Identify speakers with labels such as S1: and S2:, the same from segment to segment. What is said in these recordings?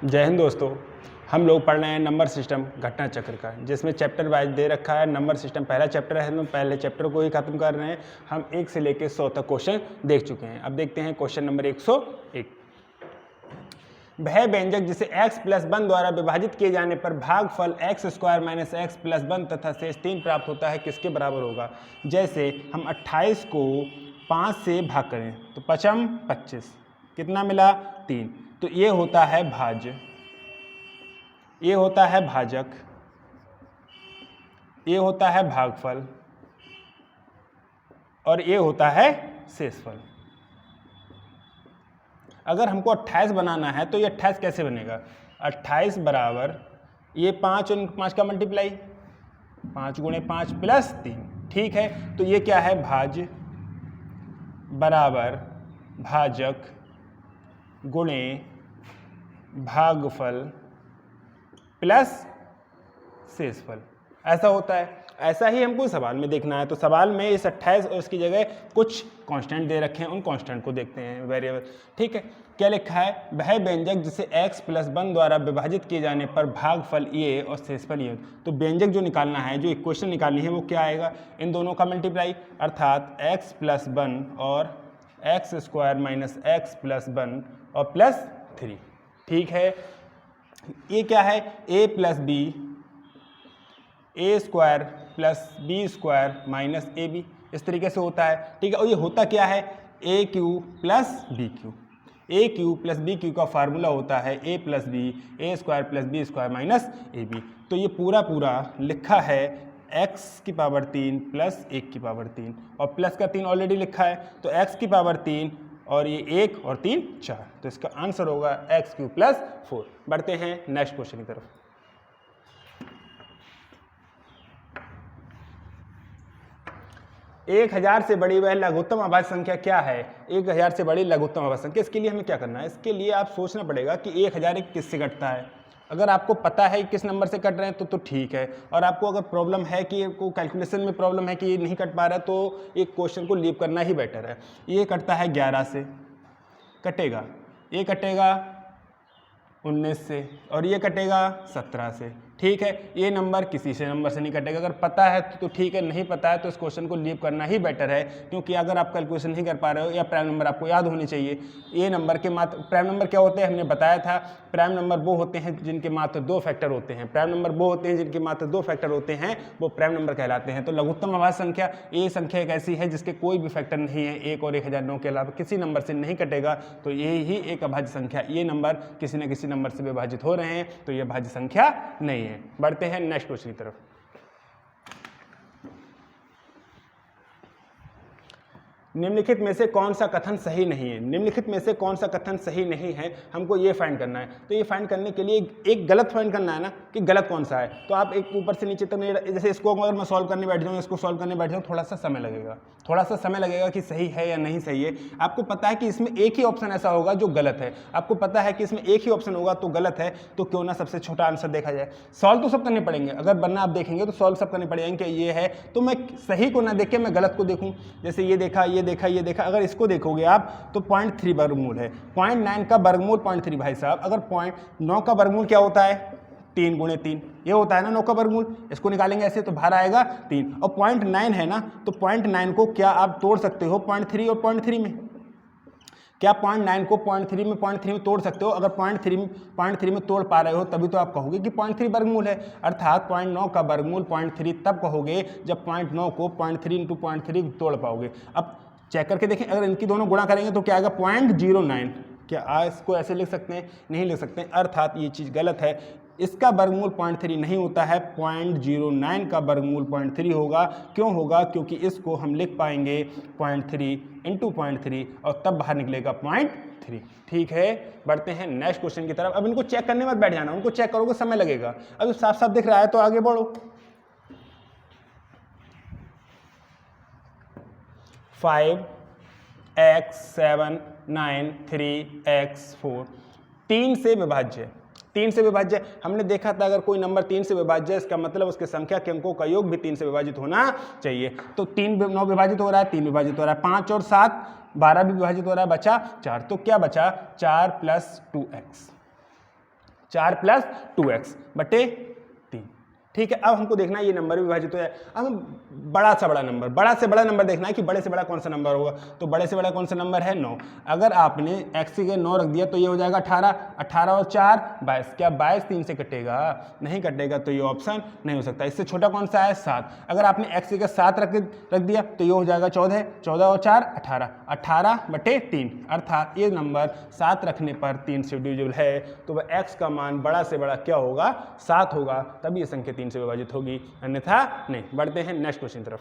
S1: जय हिंद दोस्तों। हम लोग पढ़ रहे हैं नंबर सिस्टम घटना चक्र का, जिसमें चैप्टर वाइज दे रखा है। नंबर सिस्टम पहला चैप्टर है, हम पहले चैप्टर को ही खत्म कर रहे हैं। हम 1 से लेकर 100 तक क्वेश्चन देख चुके हैं। अब देखते हैं क्वेश्चन नंबर 101। वह व्यंजक जिसे x + 1 द्वारा विभाजित किए जाने पर भागफल x² - x + 1 तथा शेष 3 प्राप्त होता है, किसके बराबर होगा। जैसे हम 28 को 5 से भाग करें तो 5 × 25 कितना मिला 3। तो ये होता है भाज्य, ये होता है भाजक, ये होता है भागफल और ये होता है शेषफल। अगर हमको 28 बनाना है तो ये 28 कैसे बनेगा। 28 बराबर ये 5 और 5 का मल्टीप्लाई 5 × 5 + 3। ठीक है, तो ये क्या है भाज्य बराबर भाजक गुणे भागफल प्लस शेषफल। ऐसा होता है। ऐसा ही हमको सवाल में देखना है। तो सवाल में इस 28 और इसकी जगह कुछ कांस्टेंट दे रखे हैं, उन कांस्टेंट को देखते हैं, वेरिएबल। ठीक है, क्या लिखा है। वह व्यंजक जिसे x + 1 द्वारा विभाजित किए जाने पर भागफल ये और शेषफल ये। तो व्यंजक जो निकालना है, जो इक्वेशन निकालनी है, वो क्या आएगा, इन दोनों का मल्टीप्लाई, अर्थात x + 1 और x² - x + 1 और +3। ठीक है, ये क्या है a + b, a² + b² - ab, इस तरीके से होता है। ठीक है, और ये होता क्या है aq + bq। aq + bq का फार्मूला होता है a + b, a² + b² - ab। तो ये पूरा लिखा है x³ + 1³ और प्लस का 3 ऑलरेडी लिखा है। तो x³ और ये 1 और 3 4। तो इसका आंसर होगा x³ + 4। बढ़ते हैं नेक्स्ट क्वेश्चन की तरफ। एक 1000 से बड़ी वह लघुत्तम अभाज्य संख्या क्या है। 1000 से बड़ी लघुत्तम अभाज्य संख्या, इसके लिए हमें क्या करना है। इसके लिए आप सोचना पड़ेगा कि 1000 किससे कटता है। अगर आपको पता है किस नंबर से कट रहे हैं तो ठीक है, और आपको अगर प्रॉब्लम है कि को कैलकुलेशन में प्रॉब्लम है कि ये नहीं कट पा रहा है, तो एक क्वेश्चन को लीव करना ही बेटर है। ये कटता है 11 से, कटेगा, ये कटेगा 19 से और ये कटेगा 17 से। ठीक है, ये नंबर किसी से नंबर से नहीं कटेगा। अगर पता है तो ठीक है, नहीं पता है तो इस क्वेश्चन को लीव करना ही बेटर है, क्योंकि अगर आप कैलकुलेशन नहीं कर पा रहे हो या प्राइम नंबर आपको याद होनी चाहिए। ये नंबर के मात्र प्राइम नंबर क्या होते हैं, हमने बताया था। प्राइम नंबर वो होते हैं जिनके मात्र 2 फैक्टर होते हैं। प्राइम नंबर वो होते हैं जिनके मात्र 2 फैक्टर होते हैं, वो प्राइम नंबर कहलाते हैं। तो लघुत्तम अभाज्य संख्या ये संख्या एक ऐसी है जिसके कोई भी फैक्टर नहीं है, 1 और 1009 के अलावा किसी नंबर से नहीं कटेगा। तो ये ही एक अभाज्य संख्या, ये नंबर किसी न किसी नंबर से विभाजित हो रहे हैं, तो ये भाज्य संख्या नहीं है। बढ़ते हैं नेक्स्ट क्वेश्चन की तरफ। निम्नलिखित में से कौन सा कथन सही नहीं है। निम्नलिखित में से कौन सा कथन सही नहीं है, हमको ये फाइंड करना है। तो ये फाइंड करने के लिए एक गलत फाइंड करना है ना, कि गलत कौन सा है। तो आप एक ऊपर से नीचे तक नहीं, जैसे इसको अगर मैं सॉल्व करने बैठ जाऊँ, इसको सॉल्व करने बैठ जाऊँ, थोड़ा सा समय लगेगा, थोड़ा सा समय लगेगा कि सही है या नहीं सही है। आपको पता है कि इसमें एक ही ऑप्शन ऐसा होगा जो गलत है, आपको पता है कि इसमें एक ही ऑप्शन होगा तो गलत है, तो क्यों ना सबसे छोटा आंसर देखा जाए। सॉल्व तो सब करने पड़ेंगे, अगर बनना आप देखेंगे तो सॉल्व सब करने पड़ेंगे कि ये है, तो मैं सही को ना देख के मैं गलत को देखूँ। जैसे ये देखा, ये देखा, ये देखा, अगर इसको देखोगे आप तो 0.3 वर्गमूल है। 0.9 का वर्गमूल 0.3 भाई साहब। अगर 0.9 का वर्गमूल क्या होता है 3 × 3, ये होता है ना 9 का वर्गमूल। इसको निकालेंगे ऐसे तो बाहर आएगा 3, और 0.9 है ना, तो 0.9 को क्या आप तोड़ सकते हो 0.3 और 0.3 में। क्या 0.9 को 0.3 में तोड़ सकते हो। अगर 0.3 में तोड़ पा रहे हो तभी तो आप कहोगे कि 0.3 वर्गमूल है। अर्थात 0.9 का वर्गमूल 0.3 तब कहोगे जब 0.9 को 0.3 × 0.3 तोड़ पाओगे। अब चेक करके देखें, अगर इनकी दोनों गुणा करेंगे तो क्या आएगा 0.09। क्या इसको ऐसे लिख सकते हैं, नहीं लिख सकते हैं, अर्थात ये चीज़ गलत है। इसका वर्गमूल 0.3 नहीं होता है, 0.09 का वर्गमूल 0.3 होगा। क्यों होगा, क्योंकि इसको हम लिख पाएंगे 0.3 × 0.3 और तब बाहर निकलेगा 0.3। ठीक है, बढ़ते हैं नेक्स्ट क्वेश्चन की तरफ। अब इनको चेक करने मत बैठ जाना, उनको चेक करोगे समय लगेगा। अब साफ साफ दिख रहा है तो आगे बढ़ो। 5x 7 9 3x 4 3 से विभाज्य, 3 से विभाज्य। हमने देखा था अगर कोई नंबर 3 से विभाज्य है, इसका मतलब उसके संख्या के अंकों का योग भी 3 से विभाजित होना चाहिए। तो 3 9 विभाजित हो रहा है, 3 विभाजित हो रहा है, 5 और 7 12 भी विभाजित हो रहा है, बचा 4। तो क्या बचा 4 + 2x। 4 प्लस 2x बटे 3। ठीक है, अब हमको देखना है ये नंबर भी विभाजित हो जाए। अब हम बड़ा से बड़ा नंबर देखना है कि बड़े से बड़ा कौन सा नंबर होगा। तो बड़े से बड़ा कौन सा नंबर है 9। अगर आपने x के 9 रख दिया तो ये हो जाएगा 18, 18 और 4 22। क्या 22 3 से कटेगा? नहीं कटेगा, तो ये ऑप्शन नहीं हो सकता। इससे छोटा कौन सा है 7। अगर आपने x के 7 रख दिया तो ये हो जाएगा 14, 14 और 4 18, 18 बटे 3, अर्थात ये नंबर 7 रखने पर 3 से डिविजिबल है। तो वह x का मान बड़ा से बड़ा क्या होगा? 7 होगा, तभी ये संख्या 3 से विभाजित होगी, अन्यथा नहीं। बढ़ते हैं नेक्स्ट क्वेश्चन तरफ।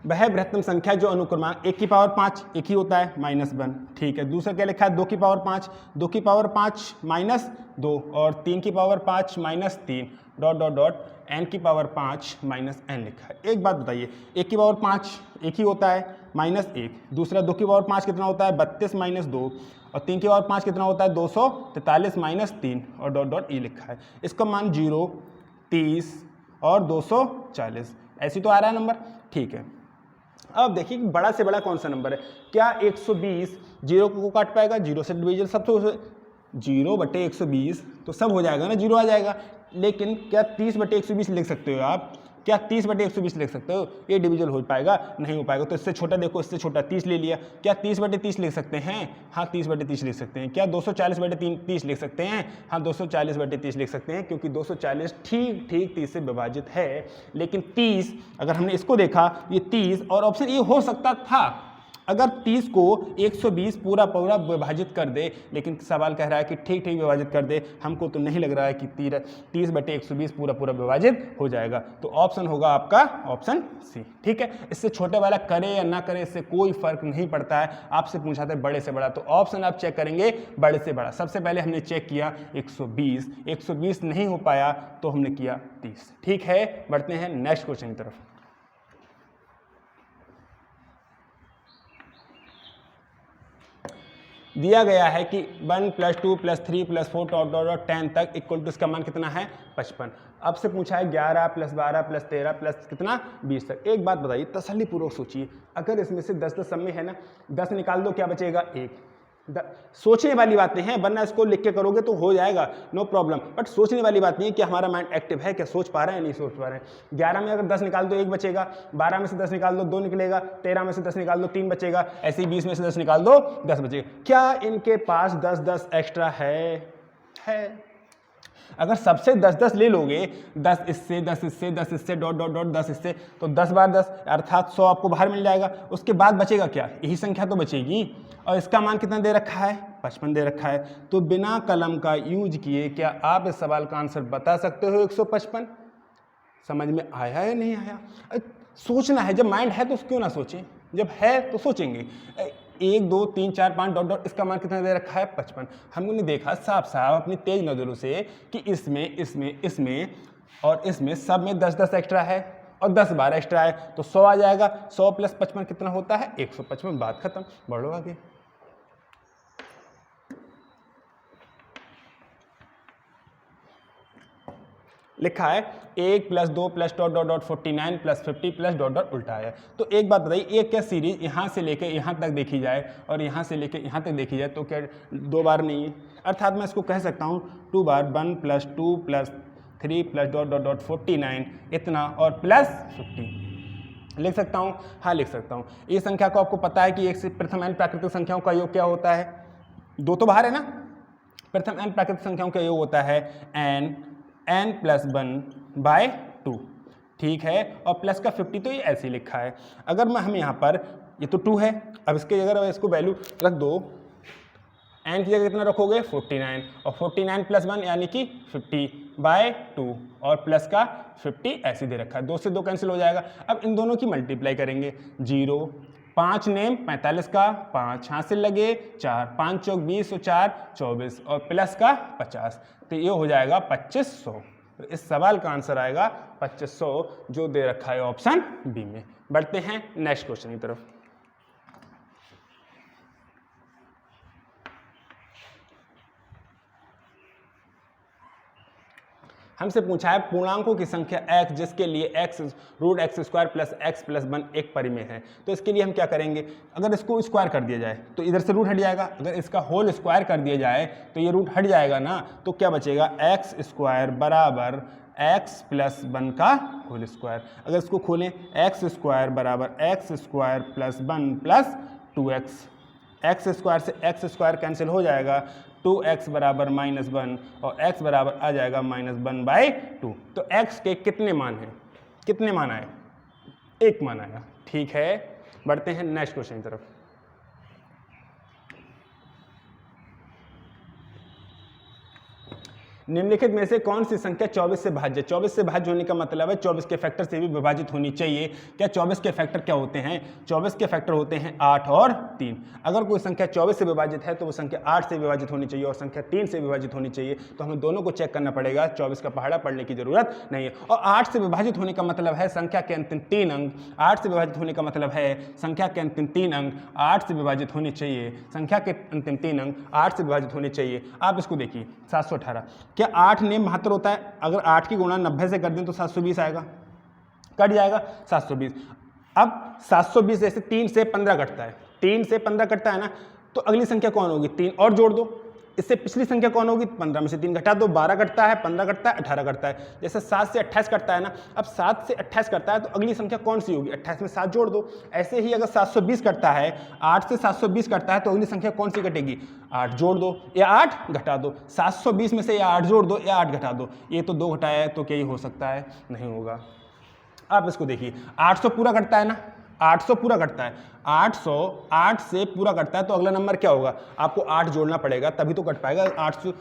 S1: वह बृहत्तम संख्या जो अनुक्रमांक 1 की पावर 5 एक ही होता है -1। ठीक है, दूसरा क्या लिखा है 2 की पावर 5, 2 की पावर 5 -2 और 3 की power 5 -3 dot dot dot n की पावर 5 -n लिखा है। एक बात बताइए, 1 की पावर 5 एक ही होता है -1, दूसरा 2 की पावर 5 कितना होता है 32 -2 और 3 की पावर 5 कितना होता है 243 -3 और डॉट डॉट e लिखा है। इसका मान 0, 30 और 240 ऐसी तो आ रहा है नंबर। ठीक है, अब देखिए कि बड़ा से बड़ा कौन सा नंबर है। क्या 120 0 को काट पाएगा? 0 से डिवीजन सब तो 0 बटे 120 तो सब हो जाएगा ना, 0 आ जाएगा। लेकिन क्या 30 बटे 120 लिख सकते हो आप? क्या 30 बटे 120 लिख सकते हो? ये डिवीजन हो पाएगा? नहीं हो पाएगा। तो इससे छोटा देखो, इससे छोटा 30 ले लिया। क्या 30 बटे 30 लिख सकते हैं? हाँ 30 बटे 30 लिख सकते हैं। क्या 240 बटे 30 लिख सकते हैं? हाँ 240 बटे 30 लिख सकते हैं, क्योंकि 240 ठीक 30 से विभाजित है। लेकिन 30 अगर हमने इसको देखा, ये 30 और ऑप्शन ए हो सकता था अगर 30 को 120 पूरा पूरा विभाजित कर दे, लेकिन सवाल कह रहा है कि ठीक विभाजित कर दे। हमको तो नहीं लग रहा है कि 30 बटे 120 पूरा पूरा विभाजित हो जाएगा। तो ऑप्शन होगा आपका ऑप्शन सी। ठीक है, इससे छोटे वाला करे या ना करे इससे कोई फर्क नहीं पड़ता है। आपसे पूछा था बड़े से बड़ा, तो ऑप्शन आप चेक करेंगे बड़े से बड़ा। सबसे पहले हमने चेक किया 120 नहीं हो पाया तो हमने किया 30। ठीक है, बढ़ते हैं नेक्स्ट क्वेश्चन की तरफ। दिया गया है कि 1 + 2 + 3 + 4 डॉट डॉट डॉट 10 तक इक्वल टू इसका मान कितना है 55। अब से पूछा है 11 + 12 + 13 प्लस कितना 20 तक। एक बात बताइए, तसल्लीपूर्वक सोचिए, अगर इसमें से 10 10 सब में है ना, 10 निकाल दो क्या बचेगा 1। सोचने वाली बातें हैं, वरना इसको लिख के करोगे तो हो जाएगा नो प्रॉब्लम, बट सोचने वाली बात नहीं है कि हमारा माइंड एक्टिव है, क्या सोच पा रहे हैं नहीं सोच पा रहे हैं। 11 में अगर 10 निकाल दो 1 बचेगा, 12 में से 10 निकाल दो 2 निकलेगा, 13 में से 10 निकाल दो 3 बचेगा, ऐसे ही 20 में से 10 निकाल दो 10 बचेगा। क्या इनके पास 10 10 एक्स्ट्रा है? अगर सबसे 10 10 ले लोगे, 10 इससे 10 इससे 10 इससे डॉट डॉट डॉट 10 इससे, तो 10 बार 10 अर्थात 100 आपको बाहर मिल जाएगा। उसके बाद बचेगा क्या? यही संख्या तो बचेगी। और इसका मान कितना दे रखा है 55 दे रखा है। तो बिना कलम का यूज किए क्या आप इस सवाल का आंसर बता सकते हो 155? समझ में आया या नहीं आया? सोचना है, जब माइंड है तो क्यों ना सोचें, जब है तो सोचेंगे। 1 2 3 4 5 डॉट डॉट इसका मान कितना दे रखा है 55। हमने देखा साफ साफ अपनी तेज नजरों से कि इसमें और इसमें सब में 10 10 एक्स्ट्रा है और 10 बार एक्स्ट्रा है, तो 100 आ जाएगा। 100 + 55 कितना होता है 155। बात खत्म, बढ़ो आगे। लिखा है 1 + 2 + dot dot dot 49 + 50 + dot dot उल्टा है। तो एक बात बताइए, एक क्या सीरीज यहाँ से लेके यहाँ तक देखी जाए और यहाँ से लेके यहाँ तक देखी जाए तो क्या 2 बार नहीं है? अर्थात मैं इसको कह सकता हूँ 2 बार 1 + 2 + 3 + डॉट डॉट डॉट 49 इतना और +50 लिख सकता हूँ। हाँ लिख सकता हूँ। इस संख्या को आपको पता है कि एक से प्रथम n प्राकृतिक संख्याओं का योग क्या होता है? 2 तो बाहर है ना। प्रथम n प्राकृतिक संख्याओं का योग होता है n + 1/2। ठीक है, और प्लस का 50 तो ये ऐसे ही लिखा है। अगर मैं हम यहाँ पर ये तो 2 है, अब इसके जगह इसको वैल्यू रख दो, n की जगह कितना रखोगे 49 और 49 + 1 यानी कि 50/2 और प्लस का 50 ऐसे दे रखा है। 2 से 2 कैंसिल हो जाएगा। अब इन दोनों की मल्टीप्लाई करेंगे। 0 5 नेम 45 का 5 हासिल लगे 4 5 चौक 20 और 4 24 और प्लस का 50, तो ये हो जाएगा 2500। तो इस सवाल का आंसर आएगा 2500 जो दे रखा है ऑप्शन बी में। बढ़ते हैं नेक्स्ट क्वेश्चन की तरफ। हमसे पूछा है पूर्णांकों की संख्या x जिसके लिए x root x square plus x plus 1 एक परिमेय है। तो इसके लिए हम क्या करेंगे, अगर इसको स्क्वायर कर दिया जाए तो इधर से रूट हट जाएगा, अगर इसका होल स्क्वायर कर दिया जाए तो ये रूट हट जाएगा ना, तो क्या बचेगा एक्स स्क्वायर बराबर एक्स प्लस 1 का होल स्क्वायर। अगर इसको खोलें एक्स स्क्वायर बराबर x square plus 1 plus 2x, x square से एक्स स्क्वायर कैंसिल हो जाएगा, 2x बराबर -1 और x बराबर आ जाएगा -1/2। तो x के कितने मान हैं, कितने मान आए, एक मान आया। ठीक है, बढ़ते हैं नेक्स्ट क्वेश्चन की तरफ। निम्नलिखित में से कौन सी संख्या 24 से भाज्य, 24 से भाज्य होने का मतलब है 24 के फैक्टर से भी विभाजित होनी चाहिए। क्या 24 के फैक्टर क्या होते हैं, 24 के फैक्टर होते हैं 8 और 3। अगर कोई संख्या 24 से विभाजित है तो वो संख्या 8 से विभाजित होनी चाहिए और संख्या 3 से विभाजित होनी चाहिए। तो हमें दोनों को चेक करना पड़ेगा, 24 का पहाड़ा पढ़ने की जरूरत नहीं है। और 8 से विभाजित होने का मतलब है संख्या के अंतिम 3 अंक, 8 से विभाजित होने का मतलब है संख्या के अंतिम 3 अंक 8 से विभाजित होनी चाहिए, संख्या के अंतिम 3 अंक 8 से विभाजित होने चाहिए। आप इसको देखिए 718, क्या 8 नेम 72 होता है, अगर 8 की गुणा 90 से कर दें तो 720 आएगा, कट जाएगा 720। अब 720 जैसे 3 से 15 कटता है, 3 से 15 कटता है ना, तो अगली संख्या कौन होगी, 3 और जोड़ दो, इससे पिछली संख्या कौन होगी, 15 में से 3 घटा दो, 12 कटता है, 15 कटता है, 18 कटता है। जैसे 7 से 28 कटता है ना, अब 7 से 28 कटता है तो अगली संख्या कौन सी होगी, 28 में 7 जोड़ दो। ऐसे ही अगर 720 कटता है, 8 से 720 कटता है तो अगली संख्या कौन सी कटेगी, 8 जोड़ दो या 8 घटा दो। 720 में से या 8 जोड़ दो या 8 घटा दो, ये तो 2 घटाया है तो क्या ये हो सकता है, नहीं होगा। आप इसको देखिए 800 पूरा कटता है ना, 800 पूरा कटता है, 800 8 से पूरा कटता है तो अगला नंबर क्या होगा, आपको 8 जोड़ना पड़ेगा तभी तो कट पाएगा। 800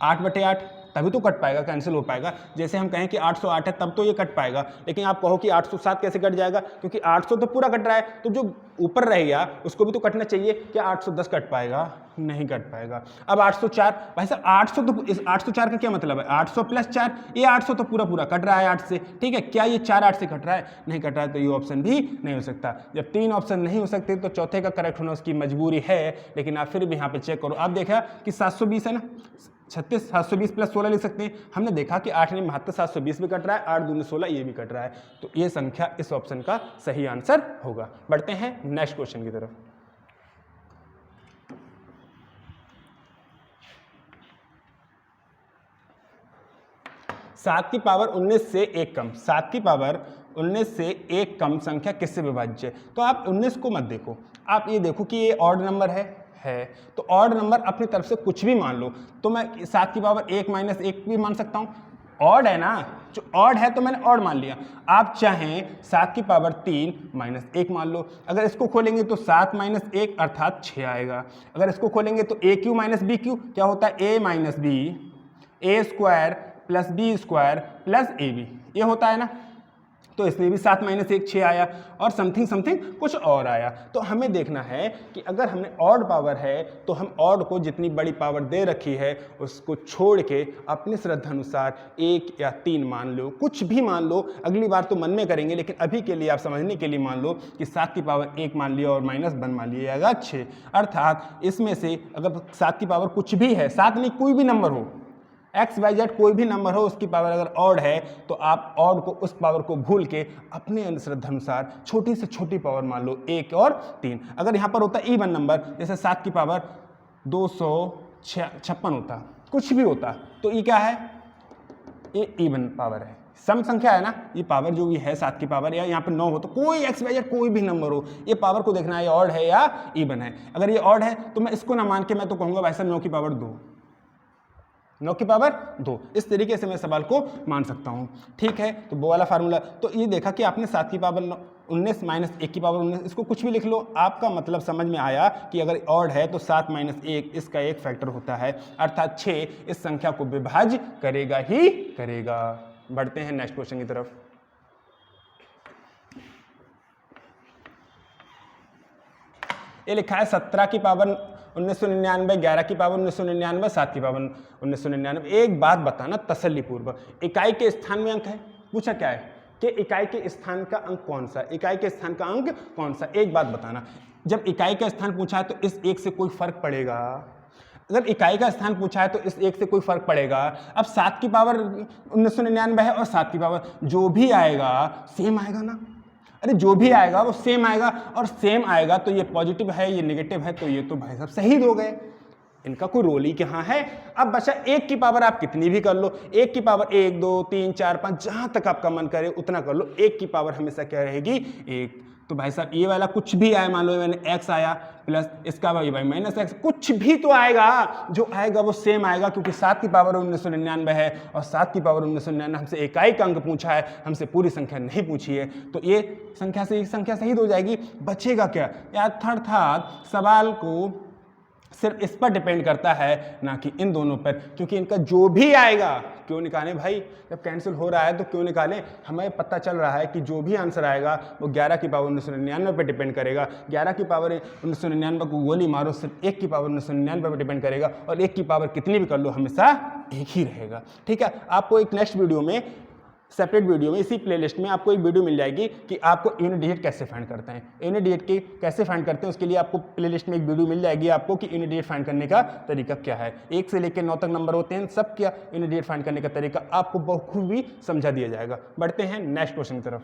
S1: 8/8 तभी तो कट पाएगा, कैंसिल हो पाएगा। जैसे हम कहें कि 808 है तब तो ये कट पाएगा, लेकिन आप कहो कि 807 कैसे कट जाएगा, क्योंकि 800 तो पूरा कट रहा है तो जो ऊपर रहेगा उसको भी तो कटना चाहिए। क्या 810 कट पाएगा, नहीं कट पाएगा। अब 804, भाई साहब 800 तो इस 804 का क्या मतलब है, 800 + 4, ये 800 तो पूरा पूरा कट रहा है 8 से, ठीक है। क्या ये 4 8 से कट रहा है, नहीं कट रहा है, तो ये ऑप्शन भी नहीं हो सकता। जब 3 ऑप्शन नहीं हो सकते तो चौथे का करेक्ट होना उसकी मजबूरी है, लेकिन आप फिर भी यहाँ पे चेक करो। आप देखा कि 720 है ना, 36 720 + 16 लिख सकते हैं। हमने देखा कि 8 ने 72 720 भी कट रहा है, 8 दूनी 16 ये भी कट रहा है, तो ये संख्या इस ऑप्शन का सही आंसर होगा। बढ़ते हैं नेक्स्ट क्वेश्चन की तरफ। सात की पावर 19 से 1 कम, 7 की पावर 19 से 1 कम संख्या किससे विभाज्य है। तो आप 19 को मत देखो, आप ये देखो कि ये ऑड नंबर है तो ऑड नंबर अपनी तरफ से कुछ भी मान लो, तो मैं 7 की पावर 1 - 1 भी मान सकता हूँ, ऑड है ना, जो ऑड है तो मैंने ऑड मान लिया। आप चाहें 7 की पावर 3 - 1 मान लो, अगर इसको खोलेंगे तो 7 - 1 अर्थात 6 आएगा। अगर इसको खोलेंगे तो AQ - BQ क्या होता है, A - B A² + B² + AB, ये होता है ना। तो इसमें भी 7 - 1 6 आया और समथिंग समथिंग कुछ और आया। तो हमें देखना है कि अगर हमने ऑड पावर है तो हम ऑड को जितनी बड़ी पावर दे रखी है उसको छोड़ के अपनी श्रद्धा अनुसार 1 या 3 मान लो, कुछ भी मान लो। अगली बार तो मन में करेंगे, लेकिन अभी के लिए आप समझने के लिए मान लो कि 7 की पावर 1 मान लिया और -1 मान लिया 6, अर्थात इसमें से अगर 7 की पावर कुछ भी है, 7 नहीं कोई भी नंबर हो, XYZ कोई भी नंबर हो, उसकी पावर अगर ऑड है तो आप ऑड को, उस पावर को भूल के अपने श्रद्धानुसार छोटी से छोटी पावर मान लो, 1 और 3। अगर यहाँ पर होता इवन नंबर, जैसे 7 की पावर 256 होता, कुछ भी होता, तो ये क्या है, ये इवन पावर है, सम संख्या है ना। ये पावर जो भी है 7 की पावर, या यहाँ पर 9 हो, तो कोई XYZ कोई भी नंबर हो, ये पावर को देखना है ऑड है या इवन है। अगर ये ऑड है तो मैं इसको ना मान के मैं तो कहूँगा भाई साहब 9 की पावर 2, 9 की पावर 2, इस तरीके से मैं सवाल को मान सकता हूँ, ठीक है। तो वो वाला फार्मूला, तो ये देखा कि आपने 7 की पावर 19 - 1 की पावर 19, इसको कुछ भी लिख लो, आपका मतलब समझ में आया कि अगर ऑड है तो 7 - 1 इसका एक फैक्टर होता है, अर्थात 6 इस संख्या को विभाज्य करेगा ही करेगा। बढ़ते हैं नेक्स्ट क्वेश्चन की तरफ। ये लिखा है 17 की पावर 1999, 11 की पावर 1999, 7 की पावर 1999। एक बात बताना तसल्ली पूर्वक, इकाई के स्थान में अंक है, पूछा क्या है कि इकाई के स्थान का अंक कौन सा, इकाई के स्थान का अंक कौन सा। एक बात बताना, जब इकाई का स्थान पूछा है तो इस 1 से कोई फर्क पड़ेगा, अगर इकाई का स्थान पूछा है तो इस एक से कोई फर्क पड़ेगा। अब 7 की पावर 1999 है और 7 की पावर जो भी आएगा सेम आएगा ना। अरे जो भी आएगा वो सेम आएगा, और सेम आएगा तो ये पॉजिटिव है ये नेगेटिव है, तो ये तो भाई साहब सही हो गए, इनका कोई रोल ही कहाँ है। अब बचा 1 की पावर, आप कितनी भी कर लो, 1 की पावर 1 2 3 4 5 जहां तक आपका मन करे उतना कर लो, 1 की पावर हमेशा क्या रहेगी 1। तो भाई साहब ये वाला कुछ भी आया, मान लो मैंने x आया प्लस इसका भाई माइनस x, कुछ भी तो आएगा, जो आएगा वो सेम आएगा, क्योंकि 7 की पावर 1999 है और 7 की पावर 1999 हमसे इकाई का अंक पूछा है, हमसे पूरी संख्या नहीं पूछी है, तो ये संख्या से संख्या सही हो जाएगी। बचेगा क्या यार, अर्थात सवाल को सिर्फ इस पर डिपेंड करता है ना कि इन दोनों पर, क्योंकि इनका जो भी आएगा क्यों निकालें भाई, जब कैंसिल हो रहा है तो क्यों निकालें। हमें पता चल रहा है कि जो भी आंसर आएगा वो 11 की पावर 1999 पर डिपेंड करेगा। 11 की पावर 1999 को गोली मारो, सिर्फ 1 की पावर 1999 पर डिपेंड करेगा, और 1 की पावर कितनी भी कर लो हमेशा एक ही रहेगा। ठीक है, आपको एक नेक्स्ट वीडियो में, सेपरेट वीडियो में, इसी प्लेलिस्ट में आपको एक वीडियो मिल जाएगी कि आपको यूनिट डिजिट कैसे फाइंड करते हैं। यूनिट डिजिट की कैसे फाइंड करते हैं उसके लिए आपको प्लेलिस्ट में एक वीडियो मिल जाएगी आपको कि यूनिट डिजिट फाइंड करने का तरीका क्या है। 1 से लेकर 9 तक नंबर होते हैं, सब क्या यूनिट डिजिट फाइंड करने का तरीका आपको बखूबी समझा दिया जाएगा। बढ़ते हैं नेक्स्ट क्वेश्चन की तरफ।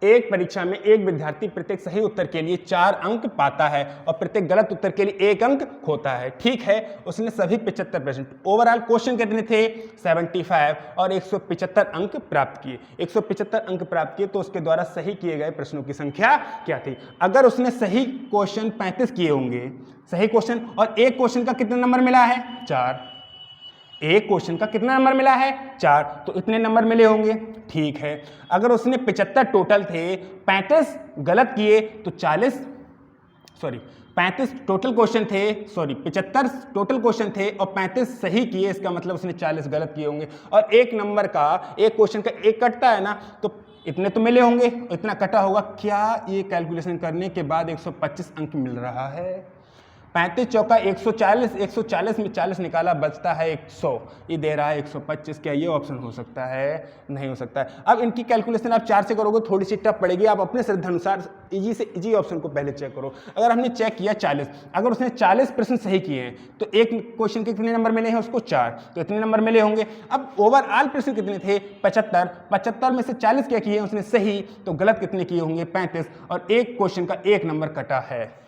S1: एक परीक्षा में एक विद्यार्थी प्रत्येक सही उत्तर के लिए 4 अंक पाता है और प्रत्येक गलत उत्तर के लिए 1 अंक खोता है। ठीक है, उसने सभी 75%, ओवरऑल क्वेश्चन कितने थे 75 और 175 अंक प्राप्त किए। 175 अंक प्राप्त किए तो उसके द्वारा सही किए गए प्रश्नों की संख्या क्या थी। अगर उसने सही क्वेश्चन 35 किए होंगे, सही क्वेश्चन, और एक क्वेश्चन का कितना नंबर मिला है 4, एक क्वेश्चन का कितना नंबर मिला है 4, तो इतने नंबर मिले होंगे। ठीक है, अगर उसने 75 टोटल थे, 35 गलत किए तो 35 टोटल क्वेश्चन थे, 75 टोटल क्वेश्चन थे और 35 सही किए, इसका मतलब उसने 40 गलत किए होंगे। और एक नंबर का, एक क्वेश्चन का 1 कटता है ना, तो इतने तो मिले होंगे, इतना कटा होगा। क्या ये कैलकुलेशन करने के बाद 125 अंक मिल रहा है। 35 चौका 140, 140 में 40 निकाला बचता है 100, ये दे रहा है 125। क्या ये ऑप्शन हो सकता है? नहीं हो सकता है। अब इनकी कैलकुलेशन आप 4 से करोगे थोड़ी सी टफ पड़ेगी, आप अपने श्रद्धानुसार इजी से इजी ऑप्शन को पहले चेक करो। अगर हमने चेक किया 40, अगर उसने 40 प्रश्न सही किए हैं तो एक क्वेश्चन के कितने नंबर मिले हैं उसको 4, तो इतने नंबर मिले होंगे। अब ओवरऑल प्रश्न कितने थे 75 में से 40 क्या किए उसने सही, तो गलत कितने किए होंगे 35, और एक क्वेश्चन का 1 नंबर कटा है।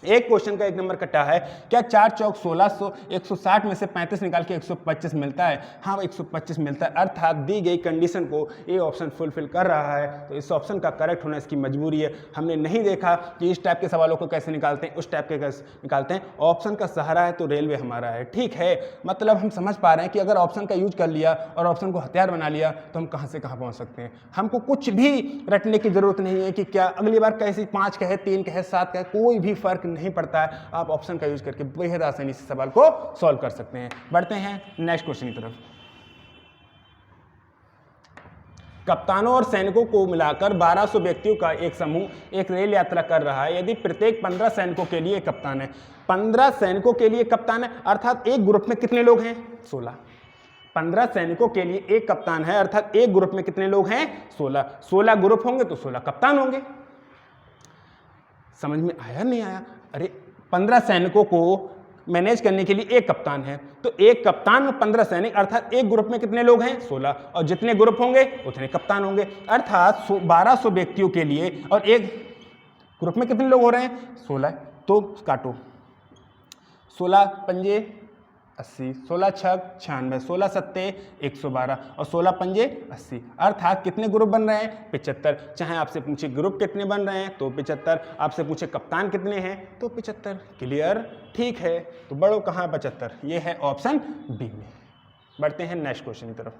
S1: एक क्वेश्चन का 1 नंबर कटा है। क्या 4 चौक 1600, 160 में से 35 निकाल के 125 मिलता है? हाँ 125 मिलता है, अर्थात दी गई कंडीशन को ये ऑप्शन फुलफिल कर रहा है। तो इस ऑप्शन का करेक्ट होना इसकी मजबूरी है। हमने नहीं देखा कि इस टाइप के सवालों को कैसे निकालते हैं, उस टाइप के कैसे निकालते हैं। ऑप्शन का सहारा है तो रेलवे हमारा है। ठीक है, मतलब हम समझ पा रहे हैं कि अगर ऑप्शन का यूज कर लिया और ऑप्शन को हथियार बना लिया तो हम कहाँ से कहाँ पहुँच सकते हैं। हमको कुछ भी रटने की जरूरत नहीं है कि क्या अगली बार कैसे 5 कहे 3 कहे 7 कहे, कोई भी फर्क नहीं पड़ता है। आप ऑप्शन का यूज करके बेहद आसानी से सवाल को सॉल्व कर सकते हैं। बढ़ते हैं नेक्स्ट क्वेश्चन की तरफ। कप्तानों और सैनिकों को मिलाकर 1200 व्यक्तियों का एक समूह एक रेल यात्रा कर रहा है। यदि प्रत्येक 15 सैनिकों के लिए कप्तान है, 15 सैनिकों के लिए कप्तान है, अर्थात एक ग्रुप में कितने लोग हैं 16। 15 सैनिकों के लिए एक कप्तान है, अर्थात एक ग्रुप में कितने लोग हैं 16। 16 ग्रुप होंगे तो 16 कप्तान होंगे। समझ में आया नहीं आया? अरे 15 सैनिकों को मैनेज करने के लिए एक कप्तान है, तो एक कप्तान में 15 सैनिक, अर्थात एक ग्रुप में कितने लोग हैं 16, और जितने ग्रुप होंगे उतने कप्तान होंगे। अर्थात 1200 व्यक्तियों के लिए और एक ग्रुप में कितने लोग हो रहे हैं 16, तो काटो 16 पंजे 80, 16 छक 96, 16 सत्ते 112 और 16 पंजे 80, अर्थात कितने ग्रुप बन रहे हैं 75। चाहे आपसे पूछे ग्रुप कितने बन रहे हैं तो 75, आपसे पूछे कप्तान कितने हैं तो 75। क्लियर? ठीक है, तो बड़ो कहाँ 75, ये है ऑप्शन बी में। बढ़ते हैं नेक्स्ट क्वेश्चन की तरफ।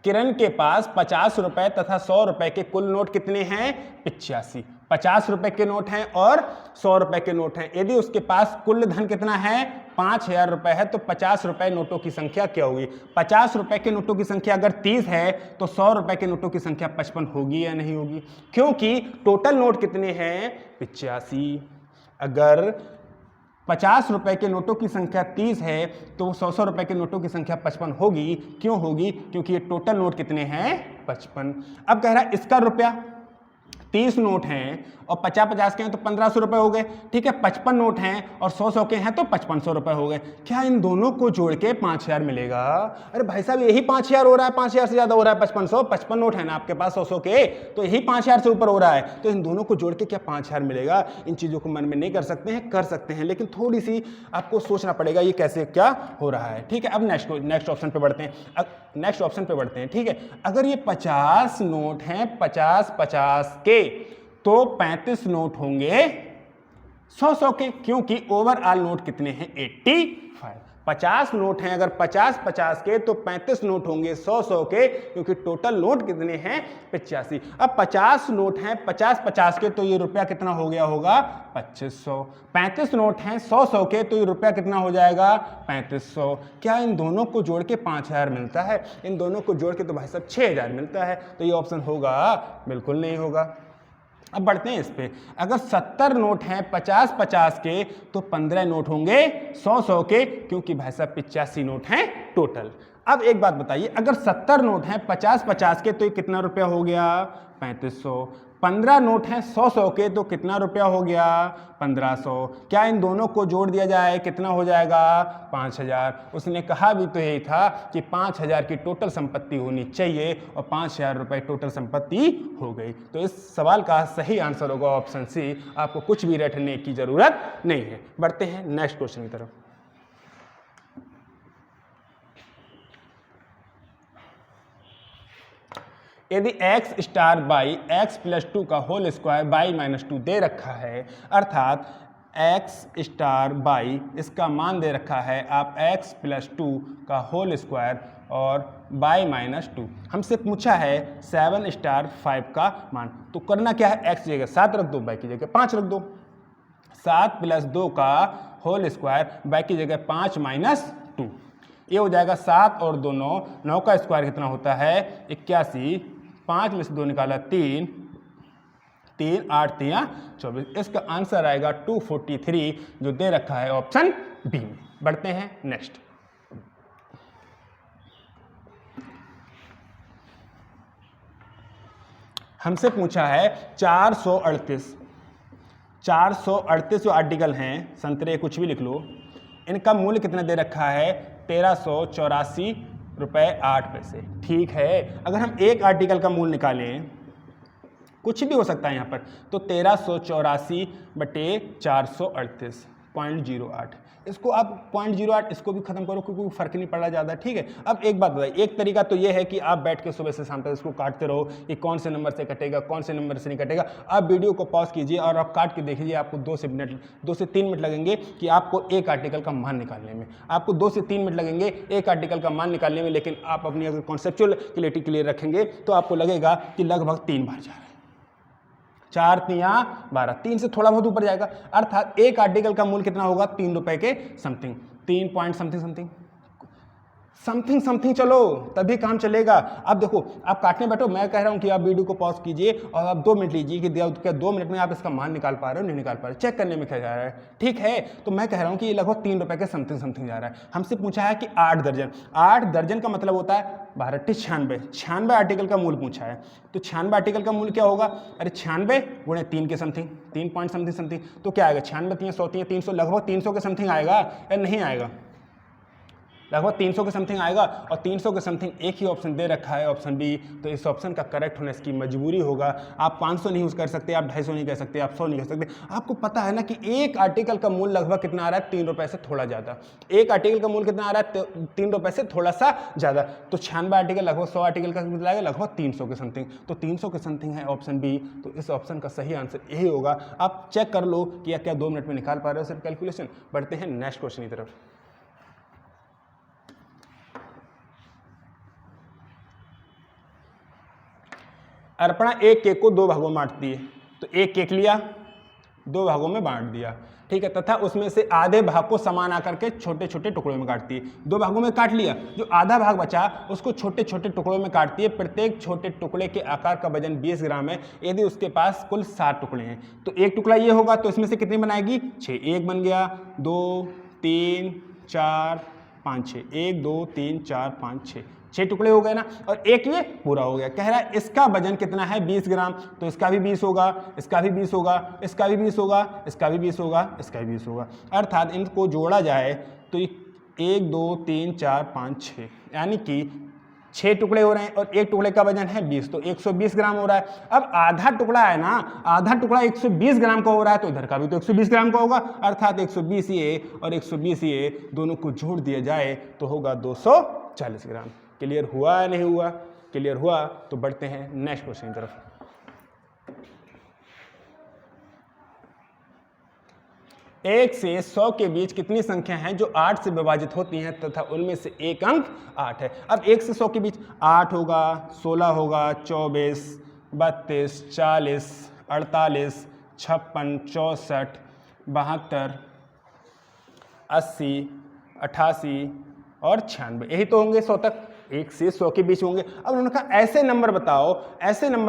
S1: किरण के पास 50 रुपए तथा 100 रुपए के कुल नोट कितने हैं 85। 50 रुपए के नोट हैं और 100 रुपए के नोट हैं। यदि उसके पास कुल धन कितना है 5000 रुपए है, तो 50 रुपए नोटों की संख्या क्या होगी। 50 रुपए के नोटों की संख्या अगर 30 है तो 100 रुपए के नोटों की संख्या 55 होगी या नहीं होगी, क्योंकि टोटल नोट कितने हैं 85। अगर 50 रुपए के नोटों की संख्या 30 है तो 100 रुपए के नोटों की संख्या 55 होगी। क्यों होगी? क्योंकि ये टोटल नोट कितने हैं 55। अब कह रहा है इसका रुपया 30 नोट हैं और 50-50 के हैं तो 1500 रुपये हो गए, ठीक है। 55 नोट हैं और 100-100 के हैं तो 5500 रुपये हो गए। क्या इन दोनों को जोड़ के 5000 मिलेगा? अरे भाई साहब यही 5000 हो रहा है, 5000 से ज़्यादा हो रहा है 5500। 55 नोट है ना आपके पास 100-100 के, तो यही 5000 से ऊपर हो रहा है, तो इन दोनों को जोड़ के क्या 5000 मिलेगा? इन चीज़ों को मन में नहीं कर सकते हैं, कर सकते हैं, लेकिन थोड़ी सी आपको सोचना पड़ेगा ये कैसे क्या हो रहा है, ठीक है। अब नेक्स्ट ऑप्शन पे बढ़ते हैं, नेक्स्ट ऑप्शन पे बढ़ते हैं, ठीक है। अगर ये 50 नोट हैं 50-50 के, तो 35 नोट होंगे 100-100 के, क्योंकि ओवरऑल नोट कितने हैं 85। 50 नोट हैं अगर 50-50 के, तो 35 नोट होंगे 100-100 के, क्योंकि टोटल नोट कितने हैं 85। अब 50 नोट हैं 50-50 के, तो ये रुपया कितना हो गया होगा 2500। 35 नोट हैं 100-100 के, तो ये रुपया कितना हो जाएगा 3500। क्या इन दोनों को जोड़ के 5000 मिलता है? इन दोनों को जोड़ के तो भाई साहब 6000 मिलता है, तो ये ऑप्शन होगा? बिल्कुल नहीं होगा। अब बढ़ते हैं इस पे, अगर 70 नोट हैं 50-50 के, तो 15 नोट होंगे 100-100 के, क्योंकि भाई साहब 85 नोट हैं टोटल। अब एक बात बताइए, अगर 70 नोट हैं 50-50 के, तो ये कितना रुपया हो गया 3500। 15 नोट हैं 100-100 के, तो कितना रुपया हो गया 1500। क्या इन दोनों को जोड़ दिया जाए कितना हो जाएगा 5000। उसने कहा भी तो यही था कि 5000 की टोटल संपत्ति होनी चाहिए और 5000 रुपये टोटल संपत्ति हो गई। तो इस सवाल का सही आंसर होगा ऑप्शन सी। आपको कुछ भी रटने की जरूरत नहीं है। बढ़ते हैं नेक्स्ट क्वेश्चन की तरफ। यदि x star by x plus 2 का होल स्क्वायर बाई माइनस 2 दे रखा है, अर्थात x स्टार बाई इसका मान दे रखा है आप x प्लस 2 का होल स्क्वायर और बाई माइनस 2, हमसे पूछा है 7 स्टार 5 का मान। तो करना क्या है, x की जगह 7 रख दो, बाई की जगह 5 रख दो। 7 प्लस 2 का होल स्क्वायर, बाई की जगह 5 माइनस 2, ये हो जाएगा 7 और 2 9, 9 का स्क्वायर कितना होता है 81। 5 में से 2 निकाला 3, 3 8 3 24। इसका आंसर आएगा 243, जो दे रखा है ऑप्शन बी में। बढ़ते हैं नेक्स्ट। हमसे पूछा है 438 जो आर्टिकल हैं, संतरे कुछ भी लिख लो, इनका मूल्य कितना दे रखा है 1384 रुपये 8 पैसे। ठीक है, अगर हम एक आर्टिकल का मूल्य निकालें, कुछ भी हो सकता है यहाँ पर, तो 1384 बटे 438.08, इसको आप 0.08 इसको भी खत्म करो, क्योंकि फर्क नहीं पड़ा ज़्यादा। ठीक है, अब एक बात बताइए, एक तरीका तो ये है कि आप बैठ के सुबह से शाम तक इसको काटते रहो कि कौन से नंबर से कटेगा, कौन से नंबर से नहीं कटेगा। आप वीडियो को पॉज कीजिए और आप काट के देखिए, आपको 2 से 3 मिनट लगेंगे कि आपको एक आर्टिकल का मान निकालने में, आपको 2 से 3 मिनट लगेंगे एक आर्टिकल का मान निकालने में। लेकिन आप अपनी अगर कॉन्सेप्चुअल क्लियरिटी क्लियर रखेंगे तो आपको लगेगा कि लगभग 3 बार जा रहा है। 4 3 12, 3 से थोड़ा बहुत ऊपर जाएगा, अर्थात एक आर्टिकल का मूल्य कितना होगा 3 रुपए के समथिंग, 3 पॉइंट समथिंग चलो, तभी काम चलेगा। अब देखो, आप काटने बैठो, मैं कह रहा हूं कि आप वीडियो को पॉज कीजिए और आप 2 मिनट लीजिए कि क्या 2 मिनट में आप इसका मान निकाल पा रहे हो, नहीं निकाल पा रहे, चेक करने में क्या जा रहा है। ठीक है, तो मैं कह रहा हूं कि ये लगभग 3 रुपए के समथिंग जा रहा है। हमसे पूछा है कि 8 दर्जन का मतलब होता है 12 96 आर्टिकल का मूल्य पूछा है। तो 96 आर्टिकल का मूल्य क्या होगा, अरे 96 गुणे 3 के समथिंग, 3 पॉइंट समथिंग, तो क्या आएगा 96 3 100 300, लगभग 300 के समथिंग आएगा या नहीं आएगा, लगभग 300 के समथिंग आएगा। और 300 के समथिंग एक ही ऑप्शन दे रखा है, ऑप्शन बी, तो इस ऑप्शन का करेक्ट होने की मजबूरी होगा। आप 500 नहीं यूज कर सकते, आप 250 नहीं कह सकते, आप 100 नहीं कह सकते। आपको पता है ना कि एक आर्टिकल का मूल्य लगभग कितना आ रहा है 3 रुपए से थोड़ा ज़्यादा, एक आर्टिकल का मूल्य कितना आ रहा है 3 रुपए से थोड़ा सा ज़्यादा। तो 96 आर्टिकल लगभग 100 आर्टिकल का मिल जाएगा लगभग 300 के समथिंग, तो 300 के समथिंग है ऑप्शन बी। तो इस ऑप्शन का सही आंसर यही होगा। आप चेक कर लो कि क्या 2 मिनट में निकाल पा रहे हो सिर्फ कैलकुलेशन। बढ़ते हैं नेक्स्ट क्वेश्चन की तरफ। अर्पणा एक केक को 2 भागों में बांटती है, तो एक केक लिया 2 भागों में बांट दिया, ठीक है, तथा उसमें से आधे भाग को समान आकर के छोटे छोटे टुकड़ों में काटती है। 2 भागों में काट लिया, जो आधा भाग बचा उसको छोटे छोटे टुकड़ों में काटती है। प्रत्येक छोटे टुकड़े के आकार का वजन 20 ग्राम है। यदि उसके पास कुल 7 टुकड़े हैं, तो एक टुकड़ा ये होगा, तो इसमें से कितनी बनाएगी 6, 1 बन गया, 2 3 4 5 6, 1 2 3 4 5 6, 6 टुकड़े हो गए ना, और एक ये पूरा हो गया। कह रहा है इसका वजन कितना है 20 ग्राम, तो इसका भी 20 होगा, इसका भी 20 होगा, इसका भी 20 होगा, इसका भी 20 होगा, इसका भी 20 होगा। अर्थात इनको जोड़ा जाए तो 1 2 3 4 5 6, यानी कि 6 टुकड़े हो रहे हैं और एक टुकड़े का वजन है 20, तो 120 ग्राम हो रहा है। अब आधा टुकड़ा है ना, आधा टुकड़ा 120 ग्राम का हो रहा है, तो इधर का भी तो 120 ग्राम का होगा। अर्थात 120 ये और 120 ये दोनों को जोड़ दिया जाए तो होगा 240 ग्राम। क्लियर हुआ या नहीं हुआ? क्लियर हुआ तो बढ़ते हैं नेक्स्ट क्वेश्चन की तरफ। 1 से 100 के बीच कितनी संख्या हैं जो 8 से विभाजित होती हैं तथा उनमें से एक अंक 8 है? अब 1 से 100 के बीच 8 होगा, 16 होगा, 24, 32, 40, 48, 56, 64, 72, 80, 88 और 96, यही तो होंगे 100 तक। 1 से 100 के बीच होंगे। अब उन्होंने कहा ऐसे नंबर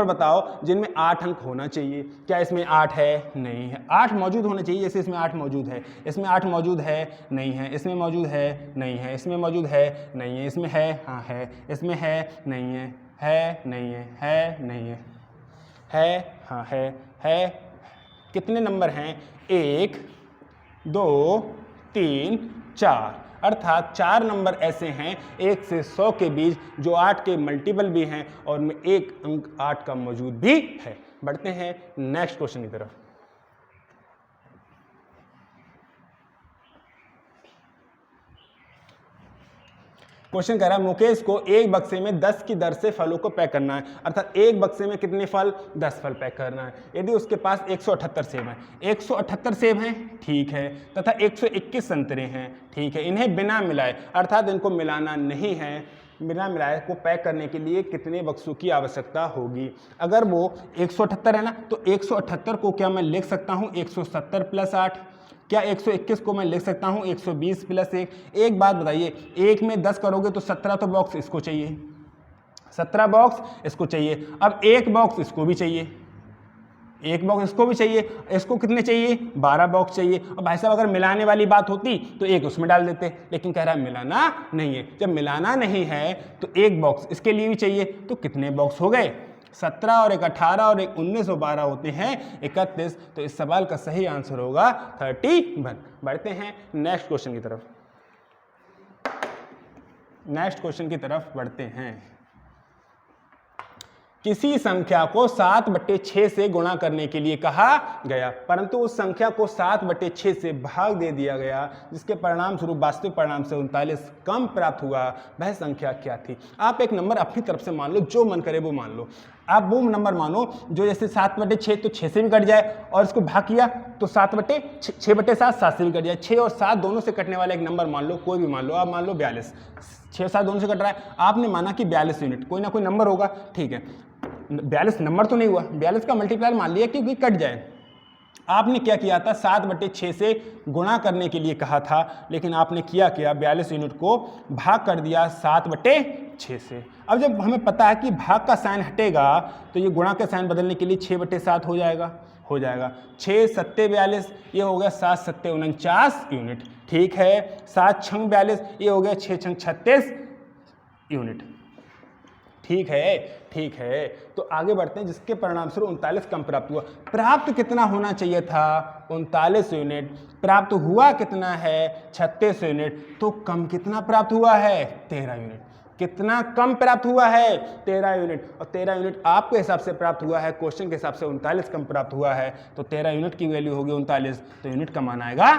S1: बताओ जिनमें 8 अंक होना चाहिए। क्या इसमें 8 है? नहीं है। 8 मौजूद होना चाहिए, जैसे इसमें 8 मौजूद है, इसमें 8 मौजूद है, नहीं है, इसमें मौजूद है, नहीं है, इसमें मौजूद है, नहीं है, इसमें है, हाँ है, इसमें है, नहीं है, नहीं है, नहीं है, हाँ है। कितने नंबर हैं? 1 2 3 4, अर्थात 4 नंबर ऐसे हैं 1 से 100 के बीच जो 8 के मल्टीपल भी हैं और उनमें एक अंक 8 का मौजूद भी है। बढ़ते हैं नेक्स्ट क्वेश्चन की तरफ। क्वेश्चन कह रहा है मुकेश को एक बक्से में 10 की दर से फलों को पैक करना है, अर्थात एक बक्से में कितने फल? 10 फल पैक करना है। यदि उसके पास 178 सेब हैं, 178 सेब हैं, ठीक है, तथा 121 संतरे हैं, ठीक है, इन्हें बिना मिलाए, अर्थात इनको मिलाना नहीं है, बिना मिलाए को पैक करने के लिए कितने बक्सों की आवश्यकता होगी? अगर वो 178 है ना, तो 178 को क्या मैं लिख सकता हूँ 170 प्लस 8? क्या 121 को मैं लिख सकता हूँ 120 प्लस 1? एक बात बताइए, एक में 10 करोगे तो 17 तो बॉक्स इसको चाहिए, 17 बॉक्स इसको चाहिए। अब एक बॉक्स इसको भी चाहिए, एक बॉक्स इसको भी चाहिए, इसको कितने चाहिए? 12 बॉक्स चाहिए। अब भाई साहब अगर मिलाने वाली बात होती तो एक उसमें डाल देते, लेकिन कह रहा है मिलाना नहीं है। जब मिलाना नहीं है तो एक बॉक्स इसके लिए भी चाहिए, तो कितने बॉक्स हो गए? 17 और 1 18 और 1 19 और 12 होते हैं 31। तो इस सवाल का सही आंसर होगा 31। बढ़ते हैं नेक्स्ट क्वेश्चन की तरफ। नेक्स्ट क्वेश्चन की तरफ बढ़ते हैं। किसी संख्या को 7/6 से गुणा करने के लिए कहा गया, परंतु उस संख्या को 7/6 से भाग दे दिया गया, जिसके परिणाम स्वरूप वास्तविक परिणाम से 39 कम प्राप्त हुआ। वह संख्या क्या थी? आप एक नंबर अपनी तरफ से मान लो, जो मन करे वो मान लो। आप वो नंबर मानो जो जैसे 7/6 तो 6 से भी कट जाए, और इसको भाग किया तो 6/7 7 से भी कट जाए। 6 और 7 दोनों से कटने वाला एक नंबर मान लो, कोई भी मान लो। आप मान लो 42, 6 7 दोनों से कट रहा है, आपने माना कि 42 यूनिट, कोई ना कोई नंबर होगा, ठीक है। 42 नंबर तो नहीं हुआ, 42 का मल्टीप्लायर मान लिया क्योंकि कट जाए। आपने क्या किया था? 7/6 से गुणा करने के लिए कहा था, लेकिन आपने किया 42 यूनिट को भाग कर दिया 7/6 से। अब जब हमें पता है कि भाग का साइन हटेगा तो ये गुणा का साइन बदलने के लिए 6/7 हो जाएगा, 6 7 42, ये हो गया 7 7 49 यूनिट, ठीक है। 7 6 42, ये हो गया 6 6 36 यूनिट, ठीक है। तो आगे बढ़ते हैं, जिसके परिणाम स्वरूप 39 कम प्राप्त हुआ। प्राप्त कितना होना चाहिए था? 39 यूनिट। प्राप्त हुआ कितना है? 36 यूनिट। तो कम कितना प्राप्त हुआ है? 13 यूनिट। कितना कम प्राप्त हुआ है? 13 यूनिट। और 13 यूनिट आपके हिसाब से प्राप्त हुआ है, क्वेश्चन के हिसाब से 39 कम प्राप्त हुआ है, तो 13 यूनिट की वैल्यू होगी 39, तो यूनिट का मान आएगा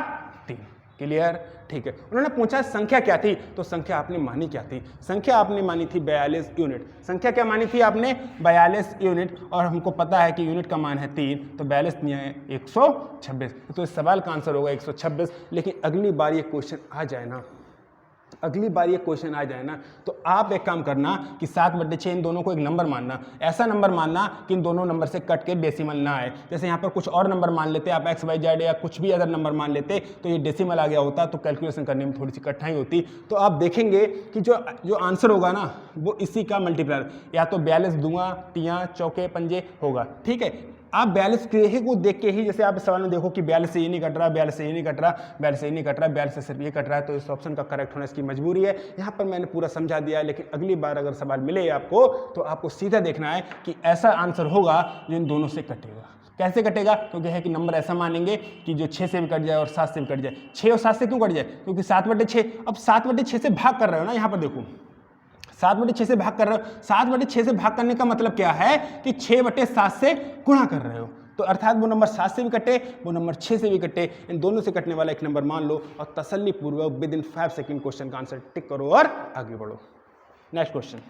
S1: 3। क्लियर? ठीक है। उन्होंने पूछा संख्या क्या थी, तो संख्या आपने मानी क्या थी? संख्या आपने मानी थी 42 यूनिट। संख्या क्या मानी थी आपने? 42 यूनिट, और हमको पता है कि यूनिट का मान है 3, तो 42 नहीं है 126, तो इस सवाल का आंसर होगा 126। लेकिन अगली बार ये क्वेश्चन आ जाए ना, तो आप एक काम करना कि 7/6 इन दोनों को एक नंबर मानना, ऐसा नंबर मानना कि इन दोनों नंबर से कट के डेसिमल ना आए। जैसे यहाँ पर कुछ और नंबर मान लेते आप, x y z या कुछ भी अदर नंबर मान लेते तो ये डेसिमल आ गया होता, तो कैलकुलेशन करने में थोड़ी सी कठिनाई होती। तो आप देखेंगे कि जो आंसर होगा ना वो इसी का मल्टीप्लायर, या तो 42 दूंगा 3 चौके पंजे होगा, ठीक है। आप 42 के ही को देख के ही, जैसे आप इस सवाल में देखो कि 42 से ये नहीं कट रहा, 42 से ये नहीं कट रहा, 42 से ये नहीं कट रहा, 42 से सिर्फ ये कट रहा है, तो इस ऑप्शन का करेक्ट होना इसकी मजबूरी है। यहाँ पर मैंने पूरा समझा दिया है, लेकिन अगली बार अगर सवाल मिले आपको तो आपको सीधा देखना है कि ऐसा आंसर होगा जो इन दोनों से कटेगा। कैसे कटेगा? क्योंकि है कि नंबर ऐसा मानेंगे कि जो 6 से भी कट जाए और 7 से भी कट जाए। 6 और 7 से क्यों कट जाए? क्योंकि 7/6, अब 7/6 से भाग कर रहे हो ना, यहाँ पर देखो 7/6 से भाग कर रहे हो। 7/6 से भाग करने का मतलब क्या है कि 6/7 से गुणा कर रहे हो, तो अर्थात वो नंबर 7 से भी कटे, वो नंबर 6 से भी कटे, इन दोनों से कटने वाला एक नंबर मान लो और तसल्ली पूर्वक विदिन 5 सेकंड क्वेश्चन का आंसर टिक करो और आगे बढ़ो। नेक्स्ट क्वेश्चन,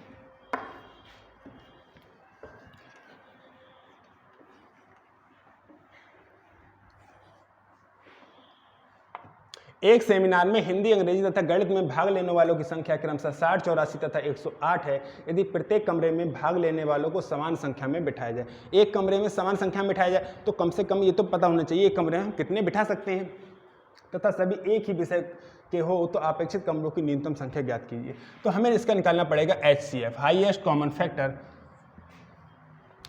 S1: एक सेमिनार में हिंदी, अंग्रेजी तथा गणित में भाग लेने वालों की संख्या क्रमशः 60, 84 तथा 108 है। यदि प्रत्येक कमरे में भाग लेने वालों को समान संख्या में बिठाया जाए। एक कमरे में समान संख्या में बिठाया जाए तो कम से कम ये तो पता होना चाहिए एक कमरे में हम कितने बिठा सकते हैं, तथा सभी एक ही विषय के हो तो अपेक्षित कमरों की न्यूनतम संख्या ज्ञात कीजिए। तो हमें इसका निकालना पड़ेगा HCF, highest common factor.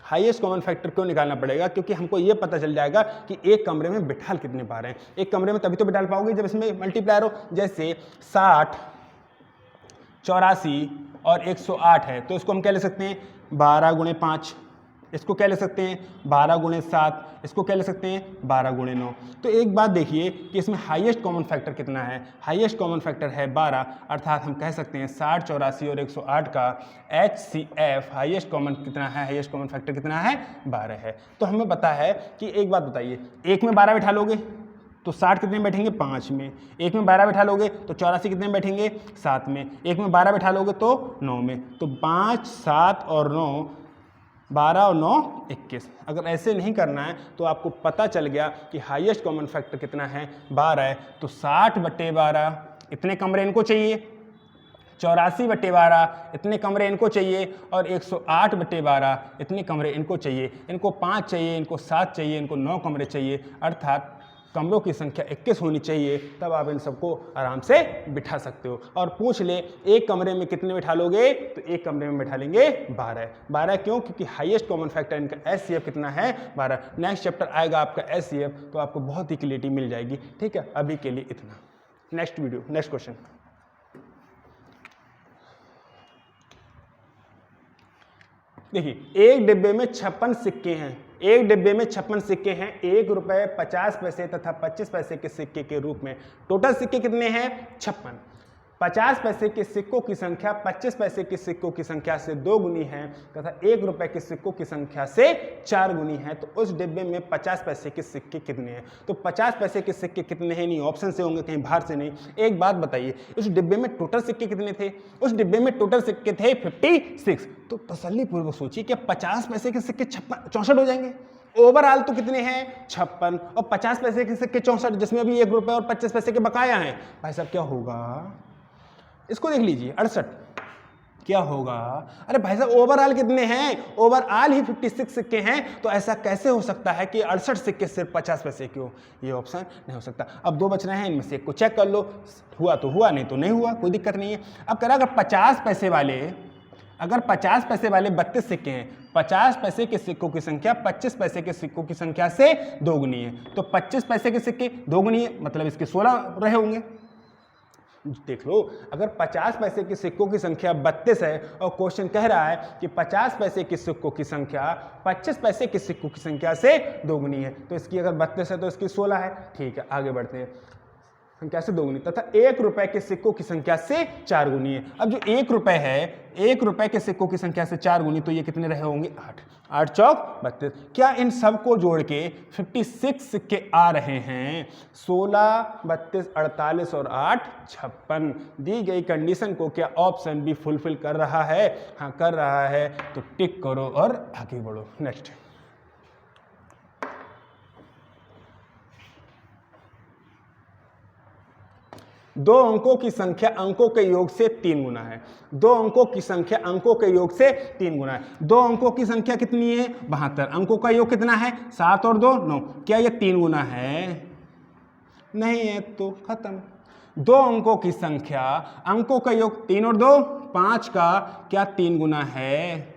S1: Highest common factor क्यों निकालना पड़ेगा? क्योंकि हमको ये पता चल जाएगा कि एक कमरे में बिठाल कितने पा रहे हैं। एक कमरे में तभी तो बिठाल पाओगे जब इसमें मल्टीप्लायर हो, जैसे 60, 84 और 108 है, तो इसको हम क्या ले सकते हैं 12 × 5, इसको क्या ले सकते हैं 12 × 7, इसको क्या ले सकते हैं 12 × 9। तो एक बात देखिए कि इसमें हाईएस्ट कॉमन फैक्टर कितना है, हाईएस्ट कॉमन फैक्टर है 12, अर्थात हम कह सकते हैं 60, 84 और 108 का HCF हाईएस्ट कॉमन कितना है, हाईएस्ट कॉमन फैक्टर कितना है 12 है। तो हमें पता है कि एक बात बताइए, एक में 12 बिठा लोगे तो 60 कितने में बैठेंगे 5 में, एक में 12 बिठा लोगे तो 84 कितने में बैठेंगे 7 में, एक में 12 बिठा लोगे तो 9 में, तो 5, 7 और 9, 12 और 9 21। अगर ऐसे नहीं करना है तो आपको पता चल गया कि हाईएस्ट कॉमन फैक्टर कितना है 12 है, तो 60/12 इतने कमरे इनको चाहिए, 84/12 इतने कमरे इनको चाहिए और 108/12 इतने कमरे इनको चाहिए। इनको 5 चाहिए, इनको 7 चाहिए, इनको 9 कमरे चाहिए, अर्थात कमरों की संख्या 21 होनी चाहिए, तब आप इन सबको आराम से बिठा सकते हो। और पूछ ले एक कमरे में कितने बिठा लोगे, तो एक कमरे में बिठा लेंगे 12 क्यों? क्योंकि हाईएस्ट कॉमन फैक्टर इनका HCF कितना है 12। नेक्स्ट चैप्टर आएगा आपका HCF, तो आपको बहुत ही क्लियरिटी मिल जाएगी। ठीक है, अभी के लिए इतना। Next video, next question. देखिए एक डिब्बे में 56 सिक्के हैं, एक डिब्बे में 56 सिक्के हैं, 1 रुपये 50 पैसे तथा 25 पैसे के सिक्के के रूप में। टोटल सिक्के कितने हैं 56। 50 पैसे के सिक्कों की संख्या 25 पैसे के सिक्कों की संख्या से 2 गुनी है तथा 1 रुपये के सिक्कों की संख्या से 4 गुनी है, तो उस डिब्बे में 50 पैसे के सिक्के कितने हैं? तो 50 पैसे के सिक्के कितने हैं, नहीं ऑप्शन से होंगे, कहीं बाहर से नहीं। एक बात बताइए, उस डिब्बे में टोटल सिक्के कितने थे? उस डिब्बे में टोटल सिक्के थे 56। तो तसल्ली पूर्वक सोचिए कि 50 पैसे के सिक्के 64 हो जाएंगे। ओवरऑल तो कितने हैं 56 और 50 पैसे के सिक्के 64, जिसमें अभी 1 रुपये और 25 पैसे के बकाया हैं। भाई साहब क्या होगा, इसको देख लीजिए 68 क्या होगा। अरे भाई साहब ओवरऑल कितने हैं, ओवरऑल ही 56 सिक्के हैं, तो ऐसा कैसे हो सकता है कि 68 सिक्के सिर्फ 50 पैसे के हो? ये ऑप्शन नहीं हो सकता। अब 2 बच रहे हैं, इनमें से एक को चेक कर लो, हुआ तो हुआ, नहीं तो नहीं हुआ, कोई दिक्कत नहीं है। अब कह रहा अगर 50 पैसे वाले 32 सिक्के हैं, 50 पैसे के सिक्कों की संख्या 25 पैसे के सिक्कों की संख्या से 2 गुनी है, तो 25 पैसे के सिक्के 2 गुनी है, मतलब इसके 16 रहे होंगे। देख लो, अगर 50 पैसे के सिक्कों की संख्या 32 है और क्वेश्चन कह रहा है कि 50 पैसे के सिक्कों की संख्या 25 पैसे के सिक्कों की संख्या से 2 गुनी है, तो इसकी अगर 32 है तो इसकी 16 है। ठीक है, आगे बढ़ते हैं। संख्या से 2 गुनी तथा 1 रुपए के सिक्कों की संख्या से 4 गुनी है। अब जो 1 रुपए है, 1 रुपए के सिक्कों की संख्या से 4 गुनी, तो ये कितने रहे होंगे 8, 8 चौक 32। क्या इन सब को जोड़ के 56 सिक्के आ रहे हैं? 16, 32, 48 और 8 56। दी गई कंडीशन को क्या ऑप्शन बी फुलफिल कर रहा है? हाँ कर रहा है, तो टिक करो और आगे बढ़ो। नेक्स्ट, दो अंकों की संख्या अंकों के योग से 3 गुना है। 2 अंकों की संख्या अंकों के योग से 3 गुना है। 2 अंकों की संख्या कितनी है 72, अंकों का योग कितना है 7 और 2 9। क्या ये 3 गुना है? नहीं है, तो खत्म। 2 अंकों की संख्या अंकों का योग 3 और 2 5 का क्या 3 गुना है?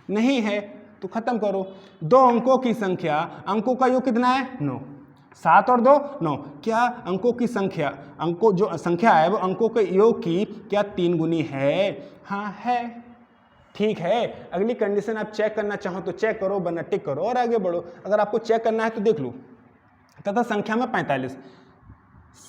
S1: नहीं है, तो खत्म करो। 2 अंकों की संख्या, अंकों का योग कितना है 9, 7 और 2 9। क्या अंकों की संख्या, अंकों जो संख्या है वो अंकों के योग की क्या 3 गुनी है? हाँ है। ठीक है, अगली कंडीशन आप चेक करना चाहो तो चेक करो, वरना टिक करो और आगे बढ़ो। अगर आपको चेक करना है तो देख लो, तथा संख्या में 45,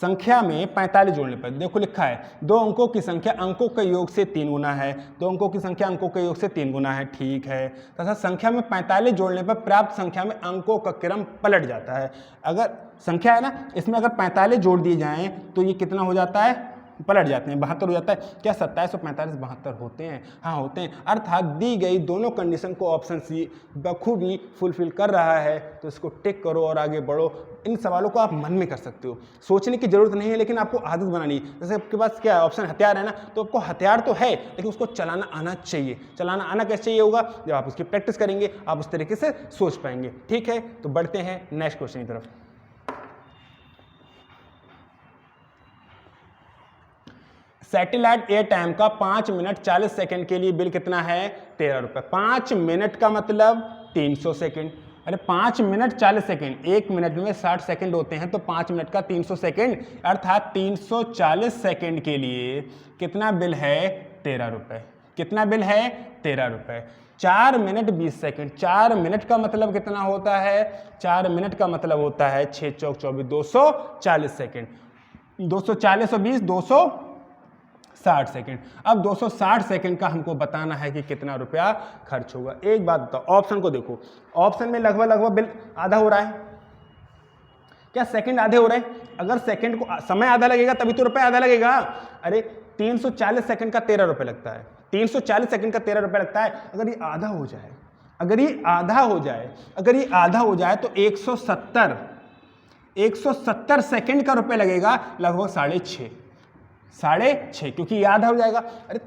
S1: संख्या में 45 जोड़ने पर देखो लिखा है 2 अंकों की संख्या अंकों के योग से 3 गुना है, 2 अंकों की संख्या अंकों के योग से 3 गुना है। ठीक है, तथा संख्या में 45 जोड़ने पर प्राप्त संख्या में अंकों का क्रम पलट जाता है। अगर संख्या है ना, इसमें अगर 45 जोड़ दिए जाएं तो ये कितना हो जाता है? पलट जाते हैं, 72 हो जाता है। क्या 27 और 45 72 होते हैं? हाँ होते हैं। अर्थात दी गई दोनों कंडीशन को ऑप्शन सी बखूबी फुलफिल कर रहा है, तो इसको टिक करो और आगे बढ़ो। इन सवालों को आप मन में कर सकते हो, सोचने की जरूरत नहीं है, लेकिन आपको आदत बनानी है। जैसे आपके पास क्या है, ऑप्शन हथियार है ना, तो आपको हथियार तो है लेकिन उसको चलाना आना चाहिए। चलाना आना कैसे चाहिए होगा? जब आप उसकी प्रैक्टिस करेंगे आप उस तरीके से सोच पाएंगे। ठीक है, तो बढ़ते हैं नेक्स्ट क्वेश्चन की तरफ। सैटेलाइट एयर टाइम का 5 मिनट 40 सेकंड के लिए बिल कितना है? 13 रुपये। 5 मिनट का मतलब 300 सेकंड। अरे 5 मिनट 40 सेकंड, 1 मिनट में 60 सेकंड होते हैं, तो 5 मिनट का 300 सेकंड, अर्थात 340 सेकंड के लिए कितना बिल है? 13 रुपये। कितना बिल है? 13 रुपये। 4 मिनट 20 सेकंड, 4 मिनट का मतलब कितना होता है? 4 मिनट का मतलब होता है 6 चौक 24, 240 सेकंड। 240 और 20 260 सेकंड। अब 260 सेकंड का हमको बताना है कि कितना रुपया खर्च होगा। एक बात बताओ, ऑप्शन को देखो, ऑप्शन में लगभग बिल आधा हो रहा है। क्या सेकंड आधे हो रहे हैं? अगर सेकंड को समय आधा लगेगा तभी तो रुपया आधा लगेगा। अरे 340 सेकंड का 13 रुपये लगता है, 340 सेकंड का 13 रुपये लगता है। अगर ये आधा हो जाए, अगर ये आधा हो जाए तो 170 सेकंड का रुपये लगेगा, लगभग 6.5, क्योंकि ये आधा हो जाएगा। अरे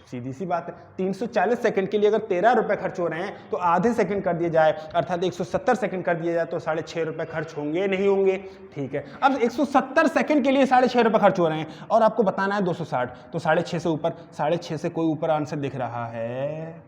S1: सीधी सी बात है, 340 सेकंड के लिए अगर 13 रुपये खर्च हो रहे हैं तो आधे सेकंड कर दिए जाए, अर्थात 170 सेकंड कर दिया जाए तो 6.5 रुपये खर्च होंगे नहीं होंगे? ठीक है, अब 170 सेकंड के लिए 6.5 रुपये खर्च हो रहे हैं और आपको बताना है 260, तो 6.5 से ऊपर, 6.5 से कोई ऊपर आंसर दिख रहा है?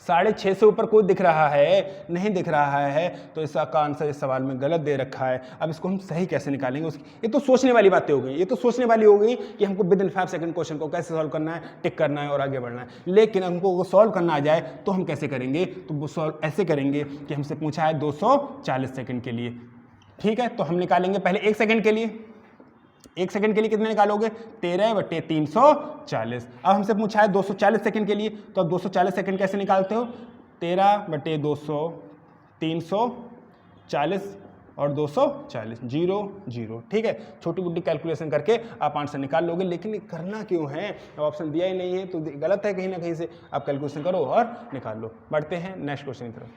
S1: 6.5 से ऊपर कोई दिख रहा है? नहीं दिख रहा है, तो इसका आंसर इस सवाल में गलत दे रखा है। अब इसको हम सही कैसे निकालेंगे? ये तो सोचने वाली बातें हो गई, ये तो सोचने वाली हो गई कि हमको विद इन 5 सेकंड क्वेश्चन को कैसे सॉल्व करना है, टिक करना है और आगे बढ़ना है। लेकिन हमको वो सॉल्व करना आ जाए तो हम कैसे करेंगे? तो वो सॉल्व ऐसे करेंगे कि हमसे पूछा है 240 सेकंड के लिए। ठीक है, तो हम निकालेंगे पहले 1 सेकंड के लिए। 1 सेकंड के लिए कितने निकालोगे? 13/340। अब हमसे पूछा है 240 सेकंड के लिए, तो अब 240 सेकंड कैसे निकालते हो? 13/200, 340 और 240, 0 0। ठीक है, छोटी मोटी कैलकुलेशन करके आप आंसर निकाल लोगे। लेकिन करना क्यों है? ऑप्शन दिया ही नहीं है तो गलत है, कहीं ना कहीं से आप कैलकुलेशन करो और निकाल लो। बढ़ते हैं नेक्स्ट क्वेश्चन की तरफ।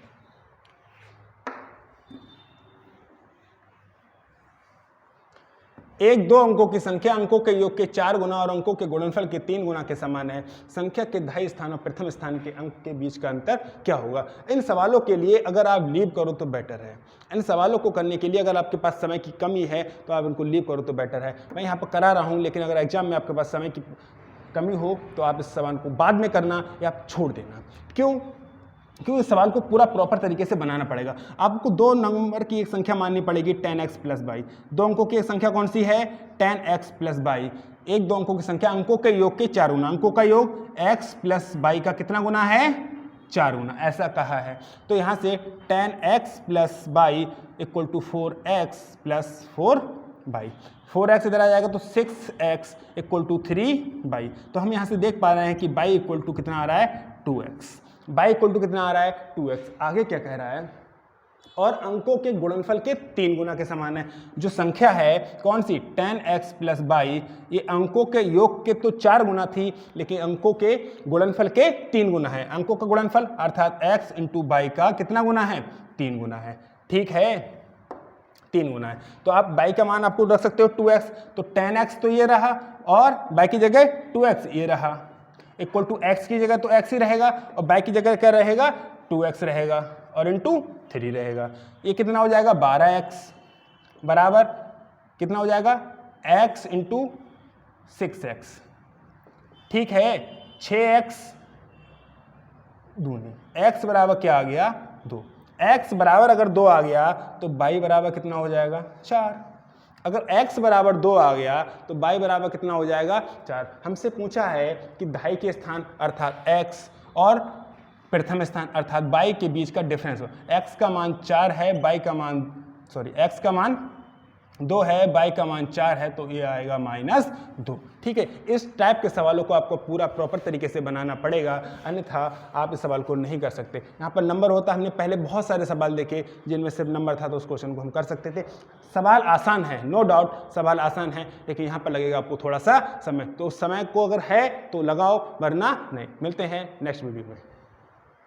S1: 1-2 अंकों की संख्या अंकों के योग के 4 गुना और अंकों के गुणनफल के 3 गुना के समान है। संख्या के दहाई स्थान और प्रथम स्थान के अंक के बीच का अंतर क्या होगा? इन सवालों के लिए अगर आप लीव करो तो बेटर है। इन सवालों को करने के लिए अगर आपके पास समय की कमी है तो आप इनको लीव करो तो बेटर है। मैं यहाँ पर करा रहा हूँ, लेकिन अगर एग्जाम में आपके पास समय की कमी हो तो आप इस सवाल को बाद में करना या आप छोड़ देना। क्यों? क्योंकि इस सवाल को पूरा प्रॉपर तरीके से बनाना पड़ेगा। आपको 2 नंबर की एक संख्या माननी पड़ेगी 10x + y। 2 अंकों की एक संख्या कौन सी है? 10x + y। 1-2 अंकों की संख्या अंकों के योग के 4 गुना। अंकों का योग x + y का कितना गुना है? 4 गुना, ऐसा कहा है। तो यहाँ से 10x + y = 4x + 4y। 4x इधर आ जाएगा तो 6x = 3y। तो हम यहाँ से देख पा रहे हैं कि y = कितना आ रहा है? 2x। y = कितना आ रहा है? 2x। आगे क्या कह रहा है? और अंकों के गुणनफल के 3 गुना के समान है। जो संख्या है कौन सी? 10x + y, ये अंकों के योग के तो 4 गुना थी, लेकिन अंकों के गुणनफल के 3 गुना है। अंकों का गुणनफल अर्थात x × y का कितना गुना है? 3 गुना है। ठीक है, 3 गुना है। तो आप y का मान आपको रख सकते हो 2x, तो 10x तो ये रहा और y की जगह 2x ये रहा, इक्वल टू x की जगह तो x ही रहेगा और y की जगह क्या रहेगा? 2x रहेगा और इंटू 3 रहेगा। ये कितना हो जाएगा? 12x बराबर कितना हो जाएगा? x × 6x। ठीक है, 6x दूनी। x बराबर क्या आ गया 2। x बराबर अगर 2 आ गया तो y बराबर कितना हो जाएगा 4। अगर x बराबर 2 आ गया तो y बराबर कितना हो जाएगा 4। हमसे पूछा है कि धाई के स्थान अर्थात x और प्रथम स्थान अर्थात y के बीच का डिफरेंस हो। x का मान 4 है, x का मान 2 है, y का मान 4 है, तो ये आएगा -2। ठीक है, इस टाइप के सवालों को आपको पूरा प्रॉपर तरीके से बनाना पड़ेगा, अन्यथा आप इस सवाल को नहीं कर सकते। यहाँ पर नंबर होता, हमने पहले बहुत सारे सवाल देखे जिनमें सिर्फ नंबर था, तो उस क्वेश्चन को हम कर सकते थे। सवाल आसान है, नो डाउट सवाल आसान है, लेकिन यहाँ पर लगेगा आपको थोड़ा सा समय। तो उस समय को अगर है तो लगाओ, वरना नहीं। मिलते हैं नेक्स्ट वीडियो में।